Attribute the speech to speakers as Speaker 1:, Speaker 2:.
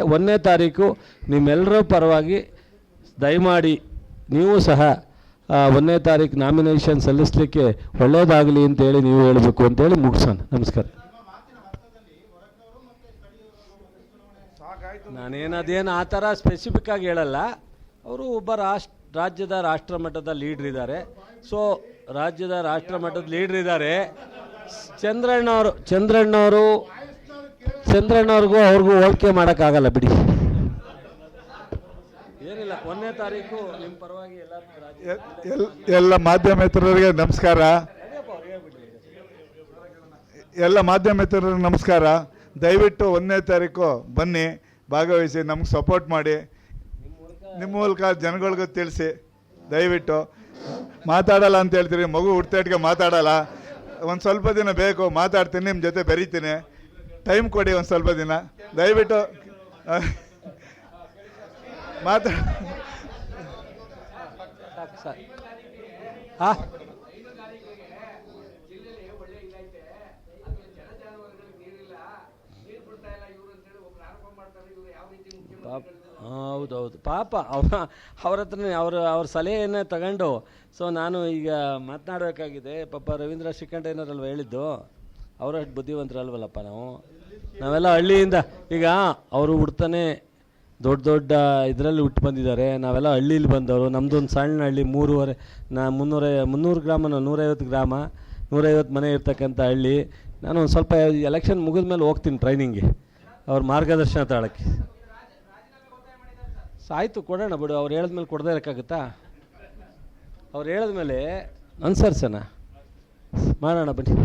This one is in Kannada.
Speaker 1: 1ನೇ ತಾರೀಕು ನಿಮ್ಮೆಲ್ಲರ ಪರವಾಗಿ ದಯಮಾಡಿ ನೀವು ಸಹ 1ನೇ ತಾರೀಕು ನಾಮಿನೇಷನ್ ಸಲ್ಲಿಸಲಿಕ್ಕೆ ಒಳ್ಳೆಯದಾಗಲಿ ಅಂತೇಳಿ ನೀವು ಹೇಳಬೇಕು ಅಂತೇಳಿ ಮುಗಿಸೋಣ. ನಮಸ್ಕಾರ. ನಾನೇನದೇನು ಆ ಥರ ಸ್ಪೆಸಿಫಿಕ್ ಆಗಿ ಹೇಳಲ್ಲ. ಅವರು ಒಬ್ಬ ರಾಜ್ಯದ ರಾಷ್ಟ್ರ ಮಟ್ಟದ ಲೀಡ್ರ್ ಇದ್ದಾರೆ. ಸೊ ರಾಜ್ಯದ ರಾಷ್ಟ್ರ ಮಟ್ಟದ ಲೀಡ್ರ್ ಇದ್ದಾರೆ. ಚಂದ್ರಣ್ಣವ್ರಿಗೂ ಅವ್ರಿಗೂ ಹೋಲಿಕೆ ಮಾಡೋಕ್ಕಾಗಲ್ಲ ಬಿಡಿ. ಏನಿಲ್ಲ, 1ನೇ ತಾರೀಕು ನಿಮ್ಮ ಪರವಾಗಿ
Speaker 2: ಎಲ್ಲ ಮಾಧ್ಯಮ ಮಿತ್ರರಿಗೆ ನಮಸ್ಕಾರ. ಎಲ್ಲ ಮಾಧ್ಯಮ ಮಿತ್ರರಿಗೆ ನಮಸ್ಕಾರ. ದಯವಿಟ್ಟು 1ನೇ ತಾರೀಕು ಬನ್ನಿ, ಭಾಗವಹಿಸಿ, ನಮ್ಗೆ ಸಪೋರ್ಟ್ ಮಾಡಿ. ನಿಮ್ಮ ಮೂಲಕ ಜನಗಳಿಗೂ ತಿಳಿಸಿ. ದಯವಿಟ್ಟು ಮಾತಾಡಲ್ಲ ಅಂತ ಹೇಳ್ತೀರಿ, ಮಗು ಹುಡ್ತಾಟಿಗೆ ಮಾತಾಡಲ್ಲ. ಒಂದು ಸ್ವಲ್ಪ ದಿನ ಬೇಕು, ಮಾತಾಡ್ತೀನಿ, ನಿಮ್ಮ ಜೊತೆ ಬೆರೀತೀನಿ. ಟೈಮ್ ಕೊಡಿ ಒಂದು ಸ್ವಲ್ಪ ದಿನ ದಯವಿಟ್ಟು.
Speaker 1: ಹೌದೌದು, ಪಾಪ ಅವ್ರ ಹತ್ರನೇ ಅವ್ರ ಸಲಹೆಯನ್ನೇ ತಗೊಂಡು. ಸೊ ನಾನು ಈಗ ಮಾತನಾಡಬೇಕಾಗಿದೆ. ಪಾಪ ರವೀಂದ್ರ ಶ್ರೀಕಂಠಯ್ಯನವರಲ್ವ ಹೇಳಿದ್ದು, ಅವರಷ್ಟು ಬುದ್ಧಿವಂತರಲ್ವಲ್ಲಪ್ಪ ನಾವೆಲ್ಲ ಹಳ್ಳಿಯಿಂದ. ಈಗ ಅವರು ಹುಡ್ತಾನೆ ದೊಡ್ಡ ಇದರಲ್ಲಿ ಹುಟ್ಟು ಬಂದಿದ್ದಾರೆ. ನಾವೆಲ್ಲ ಹಳ್ಳೀಲಿ ಬಂದವರು. ನಮ್ಮದೊಂದು ಸಣ್ಣ ಹಳ್ಳಿ, 300 ಗ್ರಾಮ, 150 ಗ್ರಾಮ, 150 ಮನೆ ಇರ್ತಕ್ಕಂಥ ಹಳ್ಳಿ. ನಾನು ಒಂದು ಸ್ವಲ್ಪ ಎಲೆಕ್ಷನ್ ಮುಗಿದ ಮೇಲೆ ಹೋಗ್ತೀನಿ ಟ್ರೈನಿಂಗ್ಗೆ, ಅವ್ರ ಮಾರ್ಗದರ್ಶನ ತಾಳಕ್ಕೆ. ಆಯಿತು, ಕೊಡೋಣ ಬಿಡು. ಅವ್ರು ಹೇಳಿದ್ಮೇಲೆ ಕೊಡದೇ ಇರೋಕ್ಕಾಗುತ್ತಾ? ಅವ್ರು ಹೇಳಿದ್ಮೇಲೆ ಅನುಸರಿಸೋಣ, ಮಾಡೋಣ ಬನ್ನಿ.